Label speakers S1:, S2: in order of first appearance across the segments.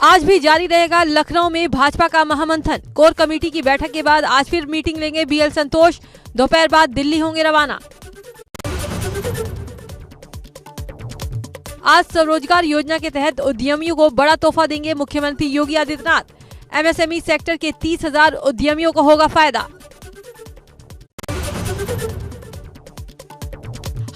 S1: आज भी जारी रहेगा लखनऊ में भाजपा का महामंथन। कोर कमेटी की बैठक के बाद आज फिर मीटिंग लेंगे बीएल संतोष। दोपहर बाद दिल्ली होंगे रवाना। आज स्वरोजगार योजना के तहत उद्यमियों को बड़ा तोहफा देंगे मुख्यमंत्री योगी आदित्यनाथ। एमएसएमई सेक्टर के 30,000 उद्यमियों को होगा फायदा।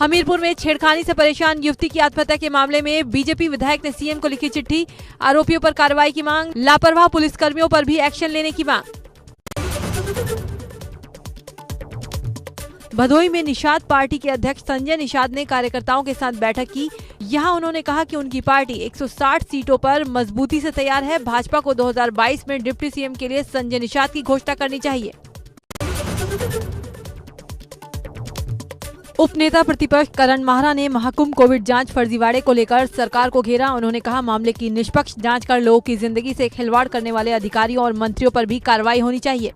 S1: हमीरपुर में छेड़खानी से परेशान युवती की आत्महत्या के मामले में बीजेपी विधायक ने सीएम को लिखी चिट्ठी। आरोपियों पर कार्रवाई की मांग। लापरवाह पुलिसकर्मियों पर भी एक्शन लेने की मांग। भदोही में निषाद पार्टी के अध्यक्ष संजय निषाद ने कार्यकर्ताओं के साथ बैठक की। यहां उन्होंने कहा कि उनकी पार्टी 160 सीटों पर मजबूती से तैयार है। भाजपा को 2022 में डिप्टी सीएम के लिए संजय निषाद की घोषणा करनी चाहिए। उपनेता प्रतिपक्ष करण माहरा ने महाकुंभ कोविड जांच फर्जीवाड़े को लेकर सरकार को घेरा। उन्होंने कहा, मामले की निष्पक्ष जांच कर लोगों की जिंदगी से खिलवाड़ करने वाले अधिकारियों और मंत्रियों पर भी कार्रवाई होनी चाहिए।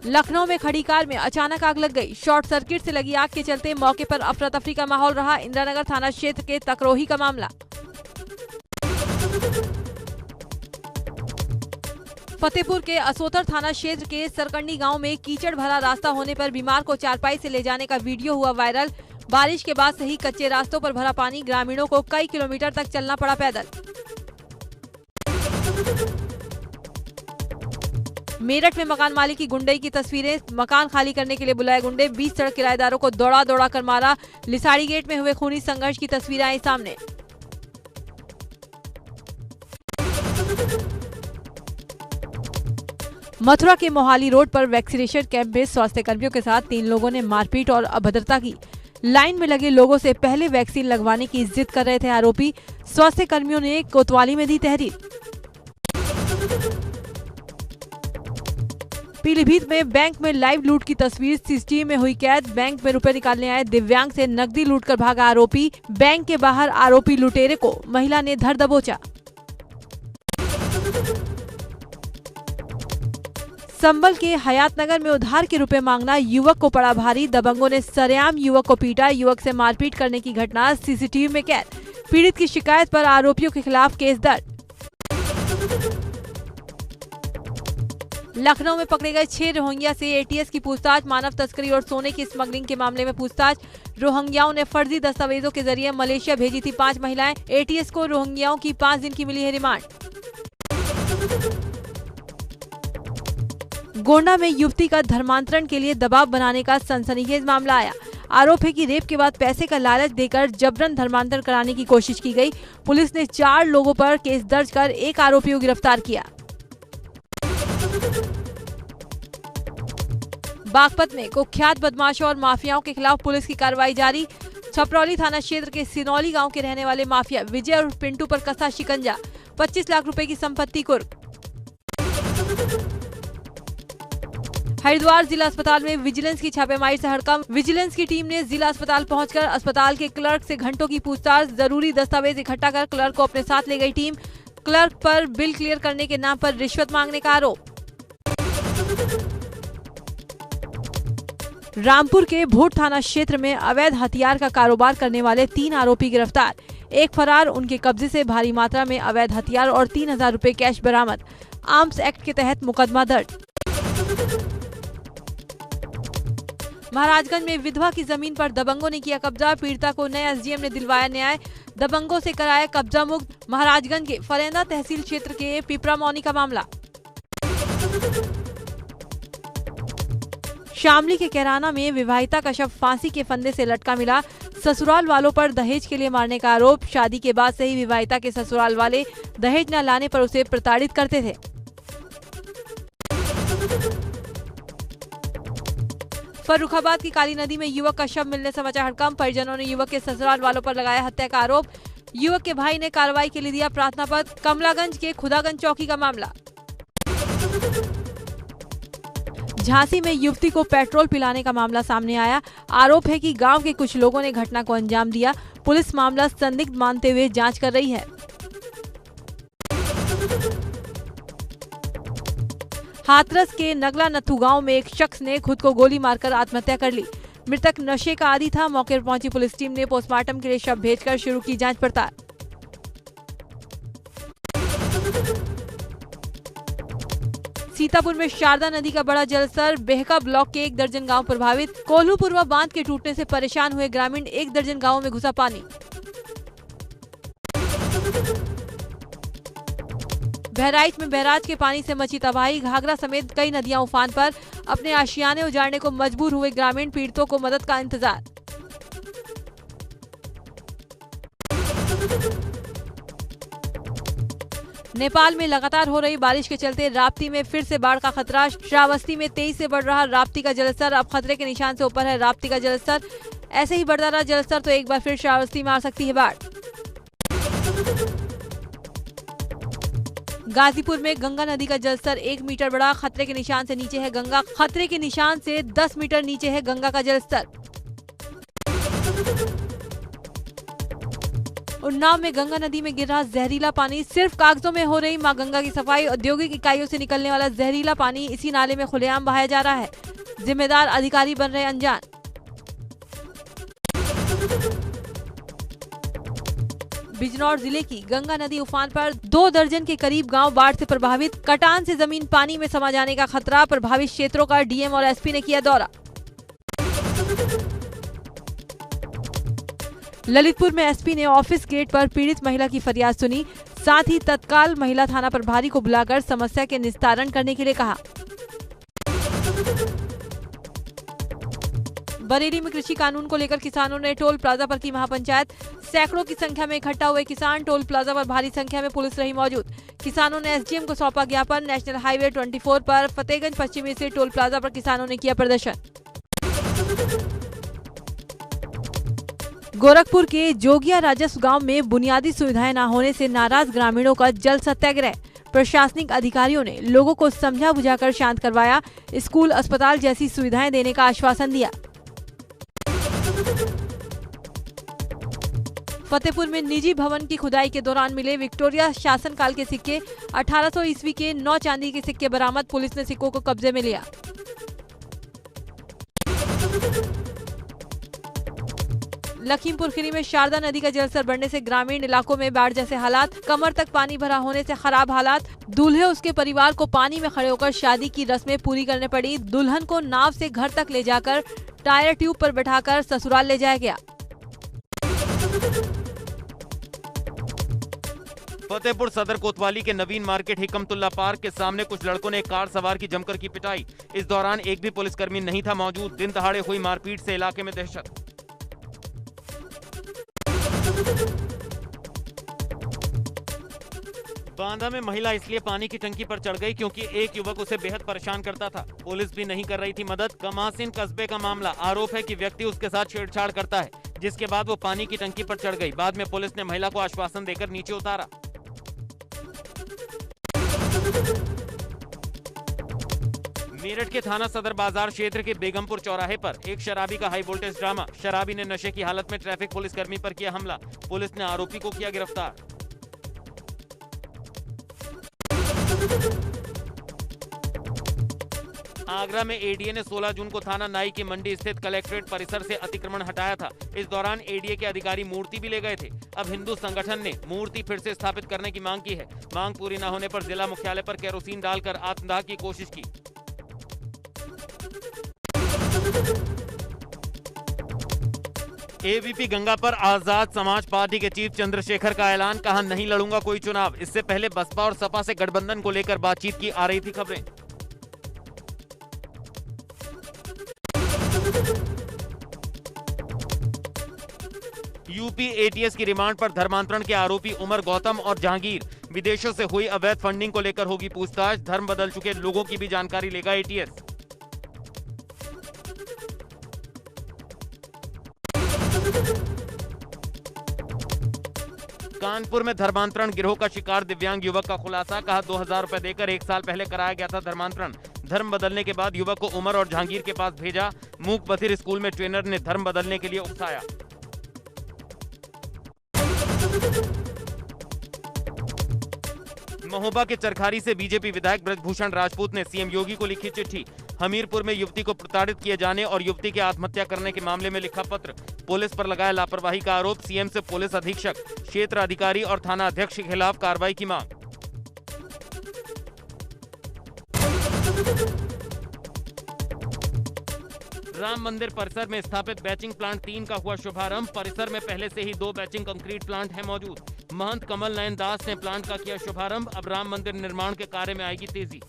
S1: लखनऊ में खड़ी कार में अचानक आग लग गई। शॉर्ट सर्किट से लगी आग के चलते मौके पर अफरा तफरी का माहौल रहा। इंदिरानगर थाना क्षेत्र के तकरोही का मामला। फतेहपुर के असोतर थाना क्षेत्र के सरकंडी गांव में कीचड़ भरा रास्ता होने पर बीमार को चारपाई से ले जाने का वीडियो हुआ वायरल। बारिश के बाद से ही कच्चे रास्तों पर भरा पानी, ग्रामीणों को कई किलोमीटर तक चलना पड़ा पैदल। मेरठ में मकान मालिक की गुंडई की तस्वीरें। मकान खाली करने के लिए बुलाए गुंडे 20 सड़क किराएदारों को दौड़ा दौड़ा कर मारा। लिसाड़ी गेट में हुए खूनी संघर्ष की तस्वीरें आई सामने। मथुरा के मोहाली रोड पर वैक्सीनेशन कैंप में स्वास्थ्य कर्मियों के साथ 3 लोगों ने मारपीट और अभद्रता की। लाइन में लगे लोगों से पहले वैक्सीन लगवाने की जिद कर रहे थे आरोपी। स्वास्थ्य कर्मियों ने कोतवाली में दी तहरीर। पीलीभीत में बैंक में लाइव लूट की तस्वीर सीसीटीवी में हुई कैद। बैंक में रुपए निकालने आए दिव्यांग से नकदी लूटकर भागा आरोपी। बैंक के बाहर आरोपी लुटेरे को महिला ने धर दबोचा। संबल के हयातनगर में उधार के रुपए मांगना युवक को पड़ा भारी। दबंगों ने सरेआम युवक को पीटा। युवक से मारपीट करने की घटना सीसीटीवी में कैद। पीड़ित की शिकायत पर आरोपियों के खिलाफ केस दर्ज। लखनऊ में पकड़े गए 6 रोहिंग्या से एटीएस की पूछताछ। मानव तस्करी और सोने की स्मगलिंग के मामले में पूछताछ। रोहिंग्याओं ने फर्जी दस्तावेजों के जरिए मलेशिया भेजी थी 5 महिलाएं। एटीएस को रोहिंग्याओं की 5 दिन की मिली है रिमांड। गोंडा में युवती का धर्मांतरण के लिए दबाव बनाने का सनसनीखेज मामला आया। आरोप है कि रेप के बाद पैसे का लालच देकर जबरन धर्मांतरण कराने की कोशिश की गई। पुलिस ने 4 लोगों पर केस दर्ज कर 1 आरोपी को गिरफ्तार किया। बागपत में कुख्यात बदमाशों और माफियाओं के खिलाफ पुलिस की कार्रवाई जारी। छपरौली थाना क्षेत्र के सिनौली गांव के रहने वाले माफिया विजय और पिंटू पर कसा शिकंजा। 25 लाख रुपए की संपत्ति कुर्क। हरिद्वार जिला अस्पताल में विजिलेंस की छापेमारी से हड़कंप। विजिलेंस की टीम ने जिला अस्पताल पहुंचकर अस्पताल के क्लर्क से घंटों की पूछताछ। जरूरी दस्तावेज इकट्ठा कर क्लर्क को अपने साथ ले गई टीम। क्लर्क पर बिल क्लियर करने के नाम पर रिश्वत मांगने का आरोप। रामपुर के भोट थाना क्षेत्र में अवैध हथियार का कारोबार करने वाले 3 आरोपी गिरफ्तार। एक फरार। उनके कब्जे से भारी मात्रा में अवैध हथियार और 3,000 रुपए कैश बरामद। आर्म्स एक्ट के तहत मुकदमा दर्ज। महाराजगंज में विधवा की जमीन पर दबंगों ने किया कब्जा। पीड़िता को नए एसडीएम ने दिलवाया न्याय। दबंगों से कराया कब्जा मुक्त। महाराजगंज के फरेंदा तहसील क्षेत्र के पिपरामौनी का मामला। शामली के कैराना में विवाहिता का शव फांसी के फंदे से लटका मिला। ससुराल वालों पर दहेज के लिए मारने का आरोप। शादी के बाद से ही विवाहिता के ससुराल वाले दहेज न लाने पर उसे प्रताड़ित करते थे। फर्रुखाबाद की काली नदी में युवक का शव मिलने से मचा हड़कंप। परिजनों ने युवक के ससुराल वालों पर लगाया हत्या का आरोप। युवक के भाई ने कार्रवाई के लिए दिया प्रार्थना पत्र। कमलागंज के खुदागंज चौकी का मामला। झांसी में युवती को पेट्रोल पिलाने का मामला सामने आया। आरोप है कि गांव के कुछ लोगों ने घटना को अंजाम दिया। पुलिस मामला संदिग्ध मानते हुए जांच कर रही है। हाथरस के नगला नथु गांव में एक शख्स ने खुद को गोली मारकर आत्महत्या कर ली। मृतक नशे का आदी था। मौके पर पहुंची पुलिस टीम ने पोस्टमार्टम के लिए शव भेजकर शुरू की जांच पड़ताल। सीतापुर में शारदा नदी का बड़ा जलस्तर, बेहका ब्लॉक के 1 दर्जन गांव प्रभावित। कोल्हू पूर्वा बांध के टूटने से परेशान हुए ग्रामीण, 1 दर्जन गांवों में घुसा पानी। बहराइच में बैराज के पानी से मची तबाही, घाघरा समेत कई नदियां उफान पर। अपने आशियाने उजाड़ने को मजबूर हुए ग्रामीण, पीड़ितों को मदद का इंतजार। नेपाल में लगातार हो रही बारिश के चलते राप्ती में फिर से बाढ़ का खतरा। श्रावस्ती में तेजी से बढ़ रहा राप्ती का जलस्तर, अब खतरे के निशान से ऊपर है राप्ती का जलस्तर। ऐसे ही बढ़ता रहा जलस्तर तो एक बार फिर श्रावस्ती में आ सकती है बाढ़। गाजीपुर में गंगा नदी का जलस्तर 1 मीटर बढ़ा, खतरे के निशान से नीचे है गंगा। खतरे के निशान से 10 मीटर नीचे है गंगा का जलस्तर। उन्नाव में गंगा नदी में गिर रहा जहरीला पानी, सिर्फ कागजों में हो रही मां गंगा की सफाई। औद्योगिक इकाइयों से निकलने वाला जहरीला पानी इसी नाले में खुलेआम बहाया जा रहा है। जिम्मेदार अधिकारी बन रहे अनजान। बिजनौर जिले की गंगा नदी उफान पर, 2 दर्जन के करीब गांव बाढ़ से प्रभावित। कटान से जमीन पानी में समा जाने का खतरा, प्रभावित क्षेत्रों का डीएम और एसपी ने किया दौरा। ललितपुर में एसपी ने ऑफिस गेट पर पीड़ित महिला की फरियाद सुनी, साथ ही तत्काल महिला थाना प्रभारी को बुलाकर समस्या के निस्तारण करने के लिए कहा। बरेली में कृषि कानून को लेकर किसानों ने टोल प्लाजा पर की महापंचायत। सैकड़ों की संख्या में इकट्ठा हुए किसान, टोल प्लाजा पर भारी संख्या में पुलिस रही मौजूद। किसानों ने एसडीएम को सौंपा ज्ञापन। नेशनल हाईवे 24 पर फतेहगंज पश्चिमी से टोल प्लाजा पर किसानों ने किया प्रदर्शन। गोरखपुर के जोगिया राजस्व गांव में बुनियादी सुविधाएं न होने से नाराज ग्रामीणों का जल सत्याग्रह। प्रशासनिक अधिकारियों ने लोगों को समझा बुझाकर शांत करवाया। स्कूल, अस्पताल जैसी सुविधाएं देने का आश्वासन दिया। फतेहपुर में निजी भवन की खुदाई के दौरान मिले विक्टोरिया शासनकाल के सिक्के। 1800 ईस्वी के 9 चांदी के सिक्के बरामद, पुलिस ने सिक्कों को कब्जे में लिया। लखीमपुर खीरी में शारदा नदी का जलस्तर बढ़ने से ग्रामीण इलाकों में बाढ़ जैसे हालात। कमर तक पानी भरा होने से खराब हालात। दूल्हे उसके परिवार को पानी में खड़े होकर शादी की रस्में पूरी करने पड़ी। दुल्हन को नाव से घर तक ले जाकर टायर ट्यूब पर बैठाकर ससुराल ले जाया गया।
S2: फतेहपुर सदर कोतवाली के नवीन मार्केट हिकमतुल्ला पार्क के सामने कुछ लड़कों ने एक कार सवार की जमकर की पिटाई। इस दौरान एक भी पुलिसकर्मी नहीं था मौजूद। दिन दहाड़े हुई मारपीट से इलाके में दहशत। बांदा में महिला इसलिए पानी की टंकी पर चढ़ गई क्योंकि एक युवक उसे बेहद परेशान करता था। पुलिस भी नहीं कर रही थी मदद। कमासिन कस्बे का मामला। आरोप है कि व्यक्ति उसके साथ छेड़छाड़ करता है, जिसके बाद वो पानी की टंकी पर चढ़ गई। बाद में पुलिस ने महिला को आश्वासन देकर नीचे उतारा। मेरठ के थाना सदर बाजार क्षेत्र के बेगमपुर चौराहे पर एक शराबी का हाई वोल्टेज ड्रामा। शराबी ने नशे की हालत में ट्रैफिक पुलिसकर्मी पर किया हमला। पुलिस ने आरोपी को किया गिरफ्तार। आगरा में एडीए ने 16 जून को थाना नाई की मंडी स्थित कलेक्ट्रेट परिसर से अतिक्रमण हटाया था। इस दौरान एडीए के अधिकारी मूर्ति भी ले गए थे। अब हिंदू संगठन ने मूर्ति फिर से स्थापित करने की मांग की है। मांग पूरी न होने पर जिला मुख्यालय पर केरोसिन डालकर आत्मदाह की कोशिश की। एबीपी गंगा पर आजाद समाज पार्टी के चीफ चंद्रशेखर का ऐलान, कहा नहीं लड़ूंगा कोई चुनाव। इससे पहले बसपा और सपा से गठबंधन को लेकर बातचीत की आ रही थी खबरें। यूपी एटीएस की रिमांड पर धर्मांतरण के आरोपी उमर गौतम और जहांगीर। विदेशों से हुई अवैध फंडिंग को लेकर होगी पूछताछ। धर्म बदल चुके लोगों की भी जानकारी लेगा एटीएस। कानपुर में धर्मांतरण गिरोह का शिकार दिव्यांग युवक का खुलासा, कहा 2000 रुपए देकर 1 साल पहले कराया गया था धर्मांतरण। धर्म बदलने के बाद युवक को उमर और जहांगीर के पास भेजा। मूक बधिर स्कूल में ट्रेनर ने धर्म बदलने के लिए उकसाया। महोबा के चरखारी से बीजेपी विधायक ब्रजभूषण राजपूत ने सीएम योगी को लिखी चिट्ठी। हमीरपुर में युवती को प्रताड़ित किए जाने और युवती के आत्महत्या करने के मामले में लिखा पत्र, पुलिस पर लगाया लापरवाही का आरोप, सीएम से पुलिस अधीक्षक, क्षेत्र अधिकारी और थाना अध्यक्ष के खिलाफ कार्रवाई की मांग। राम मंदिर परिसर में स्थापित बैचिंग प्लांट 3 का हुआ शुभारंभ। परिसर में पहले से ही 2 बैचिंग कंक्रीट प्लांट हैं मौजूद। महंत कमल नयन दास ने प्लांट का किया शुभारंभ। अब राम मंदिर निर्माण के कार्य में आएगी तेजी।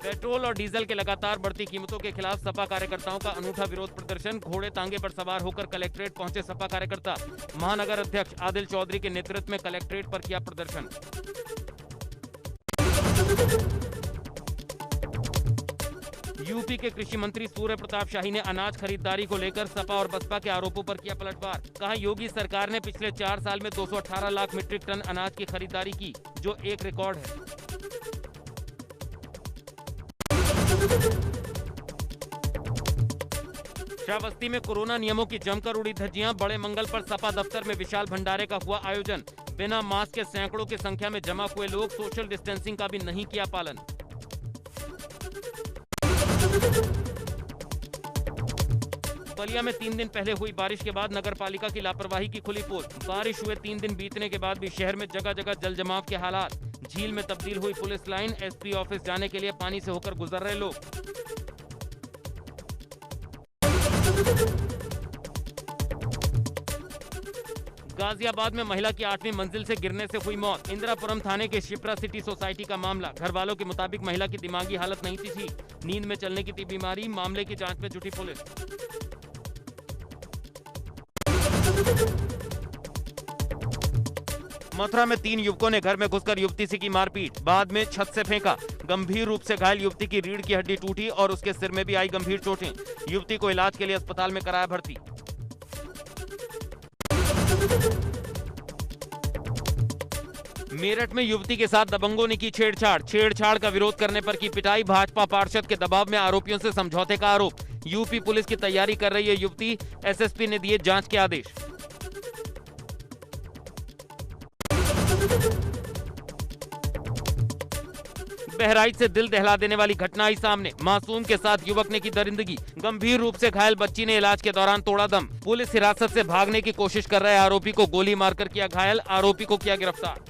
S2: पेट्रोल और डीजल के लगातार बढ़ती कीमतों के खिलाफ सपा कार्यकर्ताओं का अनूठा विरोध प्रदर्शन। घोड़े तांगे पर सवार होकर कलेक्ट्रेट पहुंचे सपा कार्यकर्ता। महानगर अध्यक्ष आदिल चौधरी के नेतृत्व में कलेक्ट्रेट पर किया प्रदर्शन। यूपी के कृषि मंत्री सूर्य प्रताप शाही ने अनाज खरीदारी को लेकर सपा और बसपा के आरोपों पर किया पलटवार। कहा, योगी सरकार ने पिछले 4 साल में 218 लाख मीट्रिक टन अनाज की खरीदारी की, जो एक रिकॉर्ड है। श्रावस्ती में कोरोना नियमों की जमकर उड़ी धज्जियां। बड़े मंगल पर सपा दफ्तर में विशाल भंडारे का हुआ आयोजन। बिना मास्क के सैकड़ों की संख्या में जमा हुए लोग, सोशल डिस्टेंसिंग का भी नहीं किया पालन। बलिया में 3 दिन पहले हुई बारिश के बाद नगर पालिका की लापरवाही की खुली पोल। बारिश हुए 3 दिन बीतने के बाद भी शहर में जगह जगह जल जमाव के हालात। झील में तब्दील हुई पुलिस लाइन। एसपी ऑफिस जाने के लिए पानी से होकर गुजर रहे लोग। गाजियाबाद में महिला की 8वीं मंजिल से गिरने से हुई मौत। इंदिरापुरम थाने के शिप्रा सिटी सोसाइटी का मामला। घर वालों के मुताबिक महिला की दिमागी हालत नहीं थी, नींद में चलने की थी बीमारी। मामले की जांच में जुटी पुलिस। मथुरा में 3 युवकों ने घर में घुसकर युवती से की मारपीट, बाद में छत से फेंका। गंभीर रूप से घायल युवती की रीढ़ की हड्डी टूटी और उसके सिर में भी आई गंभीर चोटें। युवती को इलाज के लिए अस्पताल में कराया भर्ती। मेरठ में युवती के साथ दबंगों ने की छेड़छाड़ का विरोध करने पर की पिटाई। भाजपा पार्षद के दबाव में आरोपियों से समझौते का आरोप। यूपी पुलिस की तैयारी कर रही है युवती। एसएसपी ने दिए जांच के आदेश। बहराइच से दिल दहला देने वाली घटना आई सामने। मासूम के साथ युवक ने की दरिंदगी। गंभीर रूप से घायल बच्ची ने इलाज के दौरान तोड़ा दम। पुलिस हिरासत से भागने की कोशिश कर रहे आरोपी को गोली मारकर किया घायल। आरोपी को किया गिरफ्तार।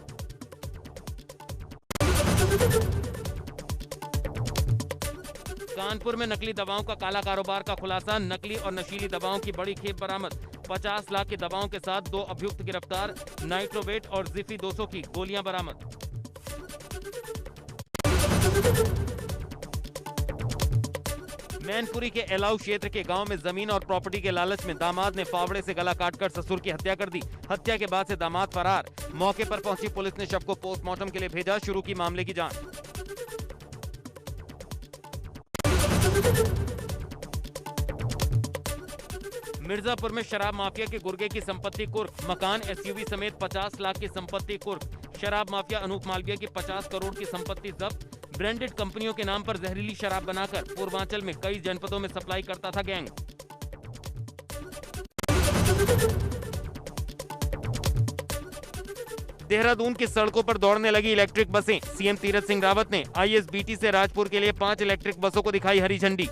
S2: कानपुर में नकली दवाओं का काला कारोबार का खुलासा। नकली और नशीली दवाओं की बड़ी खेप बरामद। 50 लाख की दवाओं के साथ 2 अभियुक्त गिरफ्तार। नाइट्रोवेट और जिफी 200 की गोलियां बरामद। मैनपुरी के एलाऊ क्षेत्र के गांव में जमीन और प्रॉपर्टी के लालच में दामाद ने फावड़े से गला काटकर ससुर की हत्या कर दी। हत्या के बाद से दामाद फरार। मौके पर पहुंची पुलिस ने शव को पोस्टमार्टम के लिए भेजा। शुरू की मामले की जांच। मिर्जापुर में शराब माफिया के गुर्गे की संपत्ति कुर्क। मकान, एसयूवी समेत 50 लाख की संपत्ति कुर्क। शराब माफिया अनूप मालविया की 50 करोड़ की संपत्ति जब्त। ब्रांडेड कंपनियों के नाम पर जहरीली शराब बनाकर पूर्वांचल में कई जनपदों में सप्लाई करता था गैंग। देहरादून की सड़कों पर दौड़ने लगी इलेक्ट्रिक बसें। सीएम तीरथ सिंह रावत ने आईएसबीटी से राजपुर के लिए 5 इलेक्ट्रिक बसों को दिखाई हरी झंडी।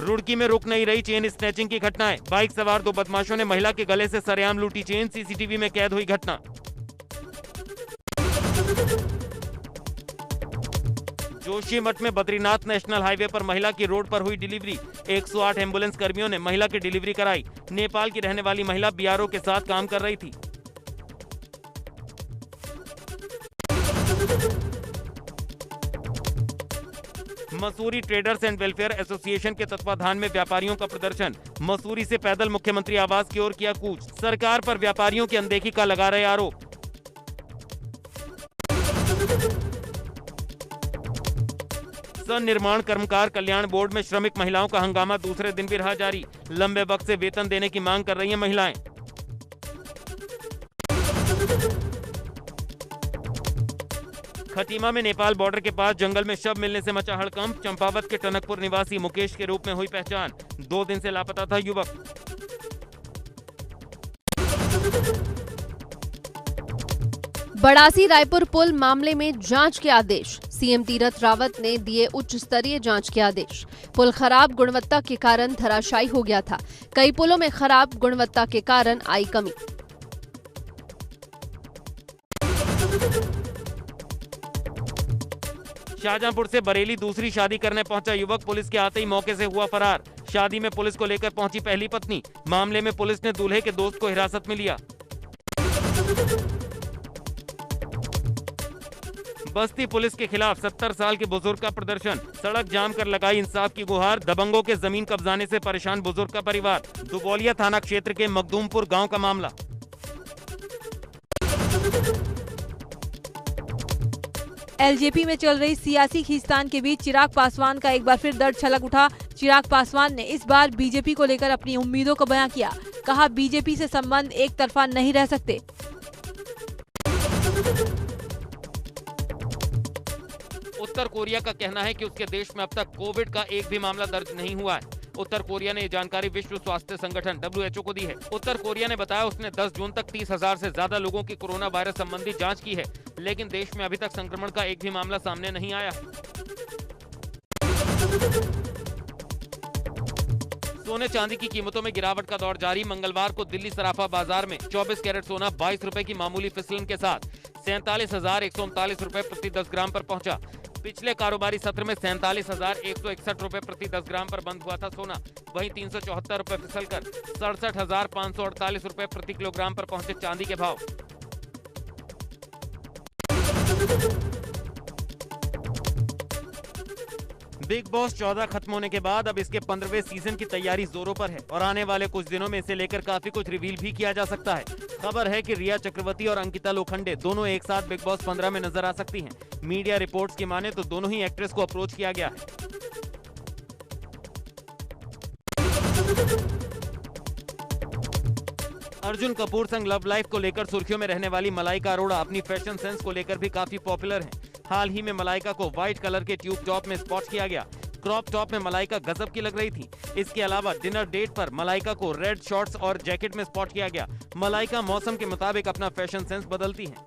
S2: रुड़की में रुक नहीं रही चेन स्नैचिंग की घटनाएं। बाइक सवार 2 बदमाशों ने महिला के गले से सरेआम लूटी चेन। सीसीटीवी में कैद हुई घटना। जोशीमठ में बद्रीनाथ नेशनल हाईवे पर महिला की रोड पर हुई डिलीवरी। 108 एम्बुलेंस कर्मियों ने महिला की डिलीवरी कराई। नेपाल की रहने वाली महिला बीआरओ के साथ काम कर रही थी। Mussoorie traders and welfare association के तत्वाधान में व्यापारियों का प्रदर्शन। मसूरी से पैदल मुख्यमंत्री आवास की ओर किया कूच। सरकार पर व्यापारियों की अनदेखी का लगा रहे आरोप। निर्माण कर्मकार कल्याण बोर्ड में श्रमिक महिलाओं का हंगामा दूसरे दिन भी रहा जारी। लंबे वक्त से वेतन देने की मांग कर रही हैं महिलाएं। खटीमा में नेपाल बॉर्डर के पास जंगल में शव मिलने से मचा हड़कंप। चंपावत के टनकपुर निवासी मुकेश के रूप में हुई पहचान। 2 दिन से लापता था युवक।
S3: बड़ासी रायपुर पुल मामले में जांच के आदेश। सीएम तीरथ रावत ने दिए उच्च स्तरीय जांच के आदेश। पुल खराब गुणवत्ता के कारण धराशायी हो गया था। कई पुलों में खराब गुणवत्ता के कारण आई कमी।
S2: शाहजहांपुर से बरेली दूसरी शादी करने पहुंचा युवक पुलिस के आते ही मौके से हुआ फरार। शादी में पुलिस को लेकर पहुंची पहली पत्नी। मामले में पुलिस ने दूल्हे के दोस्त को हिरासत में लिया। बस्ती पुलिस के खिलाफ 70 साल के बुजुर्ग का प्रदर्शन। सड़क जाम कर लगाई इंसाफ की गुहार। दबंगों के जमीन कब्जाने से परेशान बुजुर्ग का परिवार। दुबौलिया थाना क्षेत्र के मखदूमपुर गांव का मामला।
S1: एलजेपी में चल रही सियासी खींचतान के बीच चिराग पासवान का एक बार फिर दर्द छलक उठा। चिराग पासवान ने इस बार बीजेपी को लेकर अपनी उम्मीदों को बयां किया। कहा, बीजेपी से संबंध एक तरफा नहीं रह सकते।
S2: उत्तर कोरिया का कहना है कि उसके देश में अब तक कोविड का एक भी मामला दर्ज नहीं हुआ है। उत्तर कोरिया ने ये जानकारी विश्व स्वास्थ्य संगठन WHO को दी है। उत्तर कोरिया ने बताया उसने 10 जून तक 30,000 से ज्यादा लोगों की कोरोना वायरस संबंधी जांच की है, लेकिन देश में अभी तक संक्रमण का एक भी मामला सामने नहीं आया। सोने चांदी की कीमतों में गिरावट का दौर जारी। मंगलवार को दिल्ली सराफा बाजार में 24 कैरेट सोना 22 रुपए की मामूली फिसलन के साथ 47,139 रुपए प्रति 10 ग्राम पर पहुंचा। पिछले कारोबारी सत्र में 47,161 रुपए प्रति 10 ग्राम पर बंद हुआ था सोना। वहीं 374 रुपए फिसलकर 67,548 रुपए प्रति किलोग्राम पर पहुंचे चांदी के भाव। बिग बॉस 14 खत्म होने के बाद अब इसके 15वें सीजन की तैयारी जोरों पर है और आने वाले कुछ दिनों में इसे लेकर काफी कुछ रिवील भी किया जा सकता है। खबर है कि रिया चक्रवर्ती और अंकिता लोखंडे दोनों एक साथ बिग बॉस 15 में नजर आ सकती हैं। मीडिया रिपोर्ट्स की माने तो दोनों ही एक्ट्रेस को अप्रोच किया गया है। अर्जुन कपूर संग लव लाइफ को लेकर सुर्खियों में रहने वाली मलाइका अरोड़ा अपनी फैशन सेंस को लेकर भी काफी पॉपुलर हैं। हाल ही में मलाइका को व्हाइट कलर के ट्यूब टॉप में स्पॉट किया गया। क्रॉप टॉप में मलाइका गजब की लग रही थी। इसके अलावा डिनर डेट पर मलाइका को रेड शॉर्ट्स और जैकेट में स्पॉट किया गया। मलाइका मौसम के मुताबिक अपना फैशन सेंस बदलती हैं।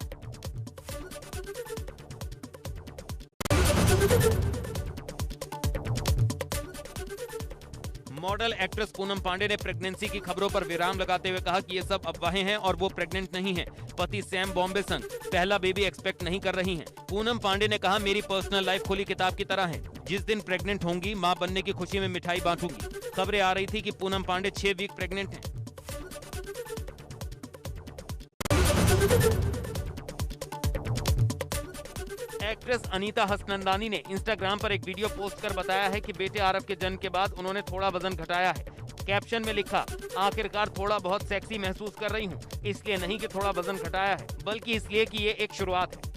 S2: मॉडल एक्ट्रेस पूनम पांडे ने प्रेगनेंसी की खबरों पर विराम लगाते हुए कहा कि ये सब अफवाहें हैं और वो प्रेग्नेंट नहीं है। पति सैम बॉम्बे संग पहला बेबी एक्सपेक्ट नहीं कर रही हैं। पूनम पांडे ने कहा, मेरी पर्सनल लाइफ खुली किताब की तरह है। जिस दिन प्रेग्नेंट होंगी मां बनने की खुशी में मिठाई बांटूंगी। खबरें आ रही थी कि पूनम पांडे 6 वीक प्रेग्नेंट हैं। एक्ट्रेस अनीता हसनंदानी ने इंस्टाग्राम पर एक वीडियो पोस्ट कर बताया है कि बेटे आरव के जन्म के बाद उन्होंने थोड़ा वजन घटाया है। कैप्शन में लिखा, आखिरकार थोड़ा बहुत सेक्सी महसूस कर रही हूँ, इसलिए नहीं कि थोड़ा वजन घटाया है, बल्कि इसलिए कि ये एक शुरुआत है।